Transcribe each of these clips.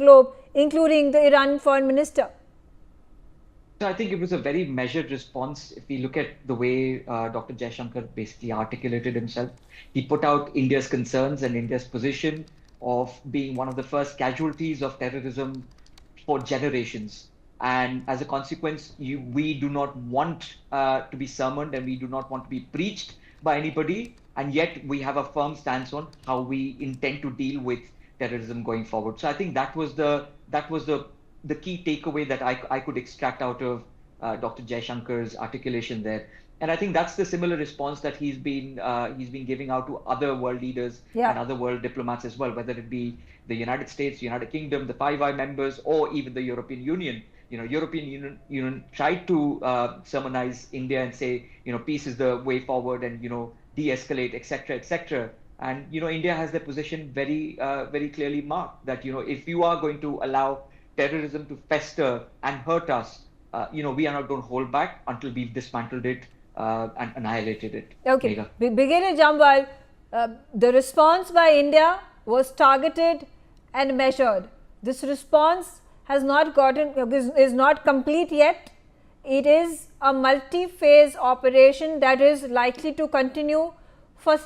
globe, including the Iranian Foreign Minister? So I think it was a very measured response. If we look at the way Dr. Jaishankar basically articulated himself, he put out India's concerns and India's position of being one of the first casualties of terrorism for generations. And as a consequence, we do not want to be summoned and we do not want to be preached by anybody. And yet we have a firm stance on how we intend to deal with terrorism going forward. So I think that was the key takeaway that I could extract out of Dr. Jaishankar's articulation there. And I think that's the similar response that he's been giving out to other world leaders and other world diplomats as well, whether it be the United States, United Kingdom, the Five Eyes members, or even the European Union. European Union tried to sermonize India and say, peace is the way forward and, de-escalate, etc., etc. And, India has their position very, very clearly marked that, if you are going to allow terrorism to fester and hurt us, we are not going to hold back until we've dismantled it and annihilated it. Okay, we begin in Jammu. The response by India was targeted and measured. This response has not is not complete yet. It is a multi-phase operation that is likely to continue for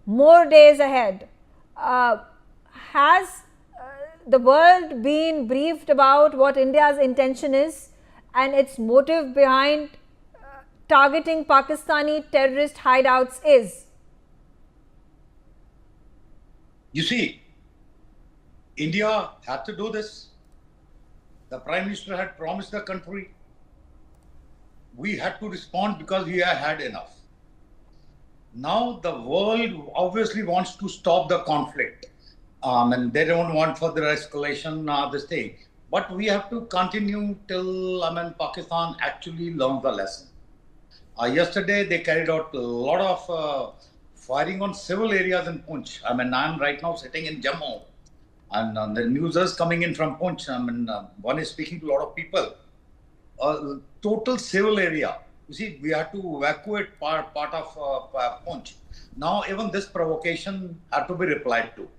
more days ahead. Has the world been briefed about what India's intention is and its motive behind targeting Pakistani terrorist hideouts is? You see, India had to do this. The Prime Minister had promised the country. We had to respond because we had enough. Now the world obviously wants to stop the conflict. And they don't want further escalation, this thing. But we have to continue till, Pakistan actually learns the lesson. Yesterday, they carried out a lot of firing on civil areas in Poonch. I'm right now sitting in Jammu. And the news is coming in from Poonch. One is speaking to a lot of people. Total civil area. You see, we had to evacuate part of Poonch. Now, even this provocation had to be replied to.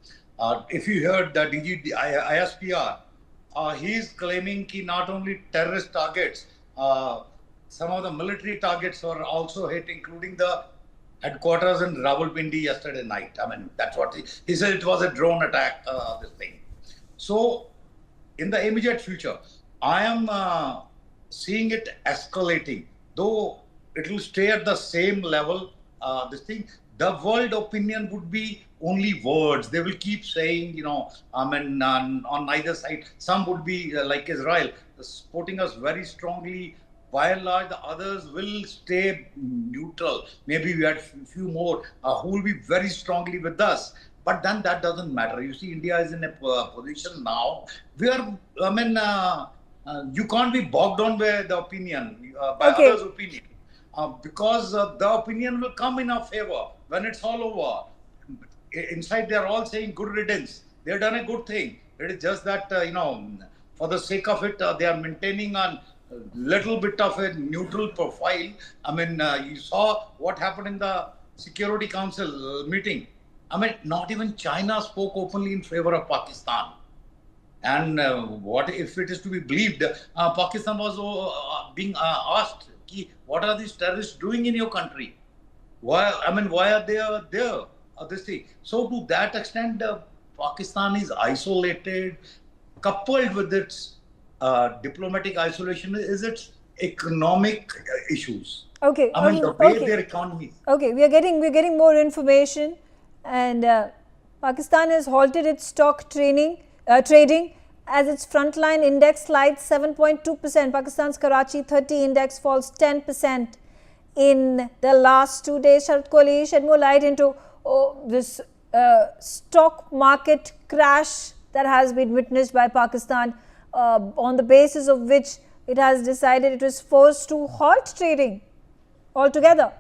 If you heard the ISPR, he is claiming that not only terrorist targets, some of the military targets were also hit, including the headquarters in Rawalpindi yesterday night. That's what he said. It was a drone attack, this thing. So, in the immediate future, I am seeing it escalating, though it will stay at the same level, this thing. The world opinion would be only words. They will keep saying, on either side. Some would be like Israel, supporting us very strongly. By and large, the others will stay neutral. Maybe we had a few more who will be very strongly with us. But then that doesn't matter. You see, India is in a position now where, you can't be bogged down by the opinion, by others' opinion. Because the opinion will come in our favor when it's all over. Inside, they're all saying good riddance. They've done a good thing. It is just that, for the sake of it, they are maintaining a little bit of a neutral profile. You saw what happened in the Security Council meeting. Not even China spoke openly in favor of Pakistan. And what if it is to be believed, Pakistan was being asked, what are these terrorists doing in your country? Why are they there? This thing. So to that extent, Pakistan is isolated, coupled with its diplomatic isolation is its economic issues. Okay. The way their economy. Okay, we're getting more information, and Pakistan has halted its stock trading as its frontline index slides 7.2%. Pakistan's Karachi 30 index falls 10% in the last 2 days. Sharat Kohli, shed more light into this stock market crash that has been witnessed by Pakistan, on the basis of which it has decided it was forced to halt trading altogether.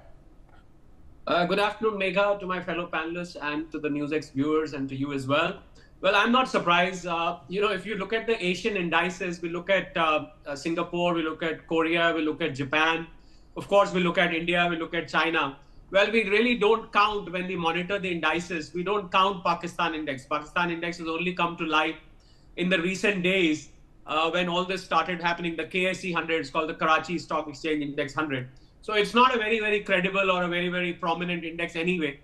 Good afternoon, Megha, to my fellow panelists and to the Newsx viewers and to you as well. Well, I'm not surprised. If you look at the Asian indices, we look at Singapore, we look at Korea, we look at Japan. Of course, we look at India, we look at China. Well, we really don't count when we monitor the indices. We don't count Pakistan index. Pakistan index has only come to light in the recent days when all this started happening. The KSE 100 is called the Karachi Stock Exchange Index 100. So it's not a very, very credible or a very, very prominent index anyway.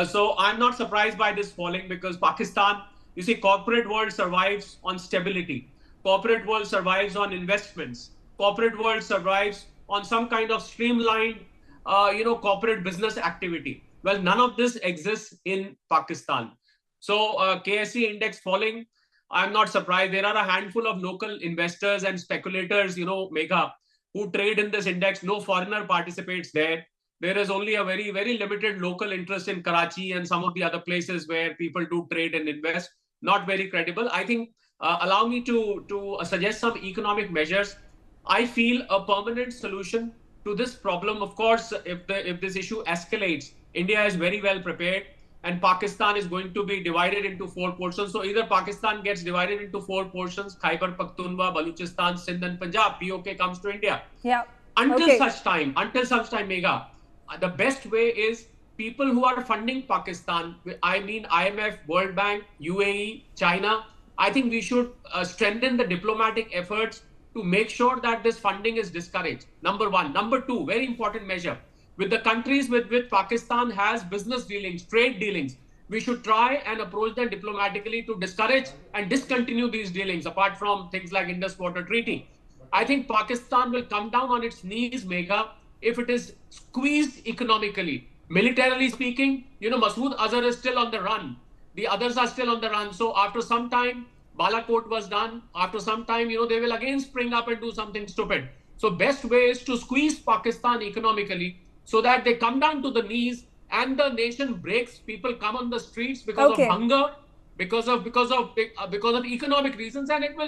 So I'm not surprised by this falling, because Pakistan, you see, corporate world survives on stability. Corporate world survives on investments. Corporate world survives on some kind of streamlined, corporate business activity. Well, none of this exists in Pakistan. So KSE index falling, I'm not surprised. There are a handful of local investors and speculators, Megha, who trade in this index. No foreigner participates there. There is only a very, very limited local interest in Karachi and some of the other places where people do trade and invest. Not very credible. I think, allow me to suggest some economic measures. I feel a permanent solution to this problem. Of course, if this issue escalates, India is very well prepared, and Pakistan is going to be divided into 4 portions. So either Pakistan gets divided into 4 portions: Khyber Pakhtunkhwa, Balochistan, Sindh, and Punjab. POK comes to India. Yeah. Until such time, Megha, the best way is people who are funding Pakistan, I mean IMF, World Bank, UAE, China. I think we should strengthen the diplomatic efforts to make sure that this funding is discouraged. Number one. Number two, very important measure. With the countries with which Pakistan has business dealings, trade dealings, we should try and approach them diplomatically to discourage and discontinue these dealings, apart from things like Indus Water Treaty. I think Pakistan will come down on its knees, Megha, if it is squeezed economically. Militarily speaking, Masood Azhar is still on the run. The others are still on the run. So after some time, Balakot was done. After some time, they will again spring up and do something stupid. So best way is to squeeze Pakistan economically so that they come down to the knees and the nation breaks. People come on the streets because of hunger, because of economic reasons, and it will